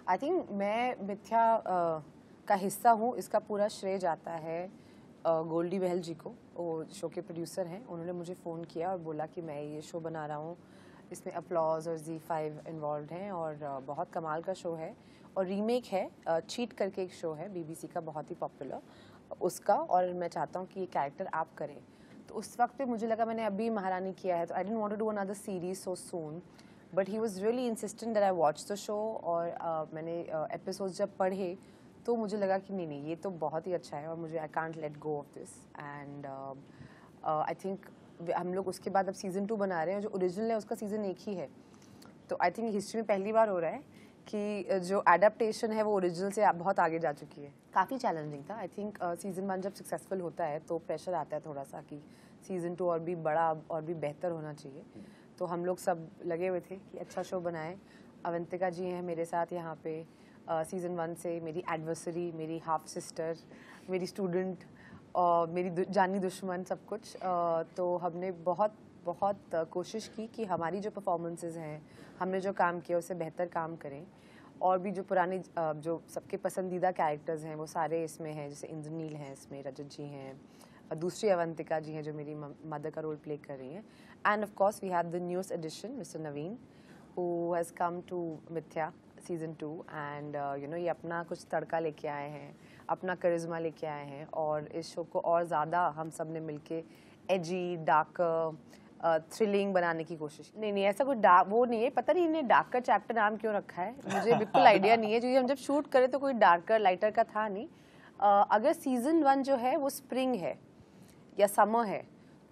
I think मैं मिथ्या का हिस्सा हूँ, इसका पूरा श्रेय जाता है गोल्डी बहल जी को। वो शो के प्रोड्यूसर हैं, उन्होंने मुझे फ़ोन किया और बोला कि मैं ये शो बना रहा हूँ, इसमें अपलॉज और Z5 इन्वॉल्व हैं और बहुत कमाल का शो है और रीमेक है, चीट करके एक शो है BBC का बहुत ही पॉपुलर उसका, और मैं चाहता हूँ कि ये कैरेक्टर आप करें। तो उस वक्त पे मुझे लगा मैंने अभी महारानी किया है तो I didn't want to do another series so soon, but he was really insistent that I watch the show. और मैंने एपिसोड्स जब पढ़े तो मुझे लगा कि नहीं ये तो बहुत ही अच्छा है और मुझे I can't let go of this. And I think हम लोग उसके बाद अब सीज़न 2 बना रहे हैं, जो ओरिजिनल है उसका सीज़न 1 ही है। तो आई थिंक हिस्ट्री में पहली बार हो रहा है कि जो एडेप्टेशन है वो ओरिजिनल से बहुत आगे जा चुकी है। काफ़ी चैलेंजिंग था। आई थिंक सीज़न 1 जब सक्सेसफुल होता है तो प्रेशर आता है थोड़ा सा कि सीज़न 2 और भी बड़ा और भी बेहतर होना चाहिए। तो हम लोग सब लगे हुए थे कि अच्छा शो बनाएं। अवंतिका जी हैं मेरे साथ यहाँ पे सीज़न 1 से, मेरी एडवर्सरी, मेरी हाफ सिस्टर, मेरी स्टूडेंट और मेरी जानी दुश्मन, सब कुछ। तो हमने बहुत कोशिश की कि हमारी जो परफॉर्मेंसेस हैं, हमने जो काम किया उससे बेहतर काम करें। और भी जो पुराने जो सबके पसंदीदा कैरेक्टर्स हैं वो सारे इसमें हैं, जैसे इंद्रनील हैं इसमें, रजत जी हैं, दूसरी अवंतिका जी हैं जो मेरी मदर का रोल प्ले कर रही हैं। And of course we have the newest edition mister Naveen who has come to Mithya season 2 and you know ये अपना कुछ तड़का लेके आए हैं, अपना करिश्मा लेके आए हैं और इस शो को और ज़्यादा हम सब ने मिलके एजी, डार्कर, थ्रिलिंग बनाने की कोशिश। नहीं ऐसा कोई डार्क वो नहीं है, पता नहीं इन्हें डार्कर चैप्टर नाम क्यों रखा है, मुझे बिल्कुल आइडिया नहीं है, क्योंकि हम जब शूट करें तो कोई डार्कर लाइटर का था नहीं। अगर सीज़न 1 जो है वो स्प्रिंग है या समर है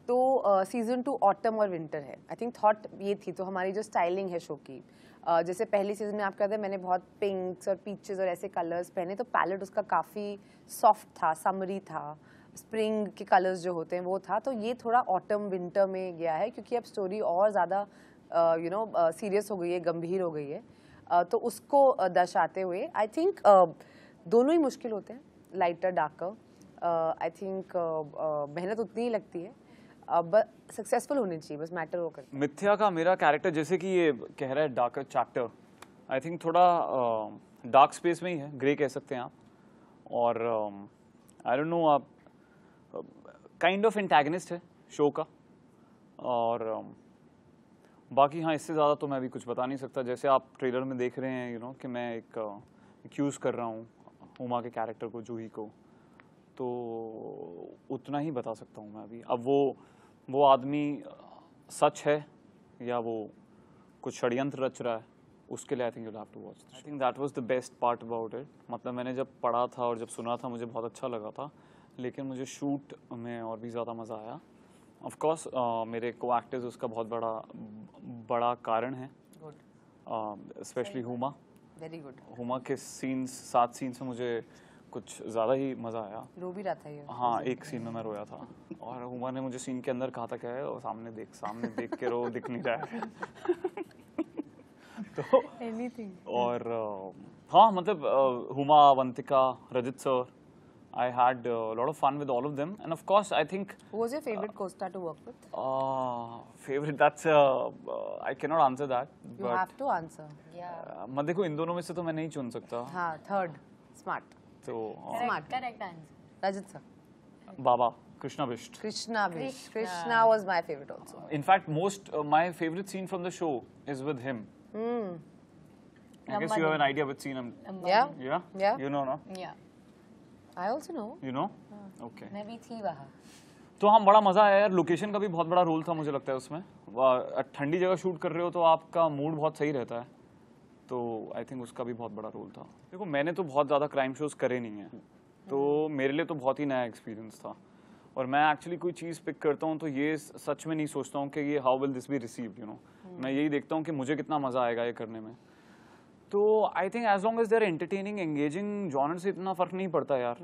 तो सीज़न 2 ऑटम और विंटर है। आई थिंक थॉट ये थी। तो हमारी जो स्टाइलिंग है शो की, जैसे पहली सीज़न में आप कहते हैं मैंने बहुत पिंक्स और पीचेस और ऐसे कलर्स पहने, तो पैलेट उसका काफ़ी सॉफ्ट था, समरी था, स्प्रिंग के कलर्स जो होते हैं वो था। तो ये थोड़ा ऑटम विंटर में गया है क्योंकि अब स्टोरी और ज़्यादा यू नो सीरियस हो गई है, गंभीर हो गई है। तो उसको दर्शाते हुए आई थिंक दोनों ही मुश्किल होते हैं, लाइटर डार्कर। आई थिंक मेहनत उतनी ही लगती है, बस सक्सेसफुल होनी चाहिए, बस मैटर वो करता है। मिथ्या का मेरा कैरेक्टर जैसे कि ये कह रहा है डार्कर चैप्टर, आई थिंक थोड़ा डार्क स्पेस में ही है, ग्रे कह सकते हैं आप। और आई डोंट नो, आप काइंड ऑफ एंटैगनिस्ट है शो का। और बाकी हाँ, इससे ज़्यादा तो मैं भी कुछ बता नहीं सकता। जैसे आप ट्रेलर में देख रहे हैं यू नो कि मैं एक एक्यूज़ कर रहा हूँ उमा के कैरेक्टर को, जूही को, तो उतना ही बता सकता हूँ मैं अभी। अब वो आदमी सच है या वो कुछ षड्यंत्र रच रहा है, उसके लिए I think you have to watch. I think that was the best part about it. मतलब मैंने जब पढ़ा था और जब सुना था मुझे बहुत अच्छा लगा था, लेकिन मुझे शूट में और भी ज़्यादा मज़ा आया। ऑफ कोर्स मेरे को एक्टर्स उसका बहुत बड़ा कारण है, specially Huma. Very good. Huma के सीन्स, 7 सीन्स में मुझे कुछ ज़्यादा ही मज़ा आया। रो भी रहा था ये। हाँ, एक सीन में मैं रोया था और हुमा ने मुझे सीन के अंदर कहा था क्या है, और सामने देख के रो, दिख नहीं रहा है। तो एनीथिंग। और हाँ, मतलब Huma, Avantika, Rajit sir, I had a lot of fun with all of them, and of course I think Who was your favorite co-star to work with? favorite, that's I cannot answer that. You have to answer. Yeah. मैं देखो इन दोनों में से तो मैं नहीं चुन सकता। हाँ, third, smart. तो Smart. Correct answer. Rajat sir. Baba Krishna Bisht. Krishna Bish. Krishna was my favorite also. In fact, my favorite scene from the show is with him. I guess you have an idea which scene I'm. Yeah. Yeah. Yeah. You know, no? Yeah. I also know. You know? Okay. मैं भी थी वहाँ। तो हम बड़ा मजा आया यार। लोकेशन का भी बहुत बड़ा रोल था मुझे लगता है उसमें। ठंडी जगह शूट कर रहे हो तो आपका मूड बहुत सही रहता है, तो आई थिंक उसका भी बहुत बड़ा रोल था। देखो मैंने तो बहुत ज़्यादा क्राइम शोज करे नहीं हैं, तो मेरे लिए तो बहुत ही नया एक्सपीरियंस था। और मैं एक्चुअली कोई चीज़ पिक करता हूँ तो ये सच में नहीं सोचता हूँ कि ये how will this be received, you know. मैं यही देखता हूँ कि मुझे कितना मज़ा आएगा ये करने में। तो I think as long as they're entertaining, engaging, genre से इतना फ़र्क नहीं पड़ता यार।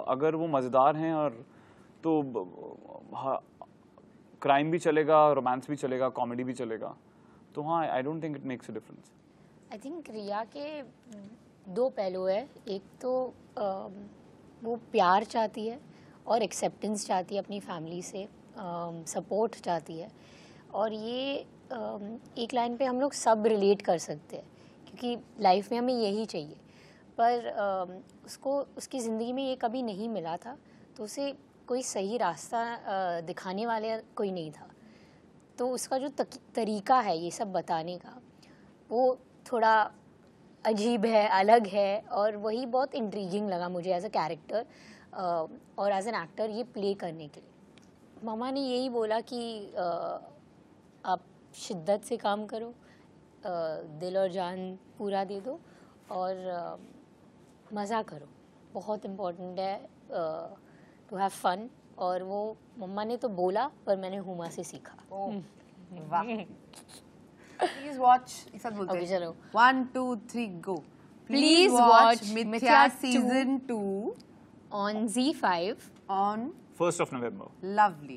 अगर वो मज़ेदार हैं और तो क्राइम भी चलेगा, रोमांस भी चलेगा, कॉमेडी भी चलेगा, तो हाँ, I don't think it makes a difference. I think Riya के 2 पहलू है। एक तो वो प्यार चाहती है और एक्सेप्टेंस चाहती है अपनी फैमिली से, सपोर्ट चाहती है। और ये एक लाइन पे हम लोग सब रिलेट कर सकते हैं, क्योंकि लाइफ में हमें यही चाहिए। पर उसको उसकी ज़िंदगी में ये कभी नहीं मिला था, तो उसे कोई सही रास्ता दिखाने वाले कोई नहीं था। तो उसका जो तरीका है ये सब बताने का, वो थोड़ा अजीब है, अलग है, और वही बहुत इंट्रीगिंग लगा मुझे एज अ कैरेक्टर और एज एन एक्टर ये प्ले करने के लिए। मामा ने यही बोला कि आप शिद्दत से काम करो, दिल और जान पूरा दे दो और मज़ा करो। बहुत इम्पोर्टेंट है टू हैव फन। और वो मम्मा ने तो बोला, पर मैंने हुमा से सीखा। वाह। प्लीज वॉच, एक साथ बोलते हैं, चलो 1 2 3 गो। प्लीज वॉच मिथ्या season 2 on Z5 on 1st of November. Lovely.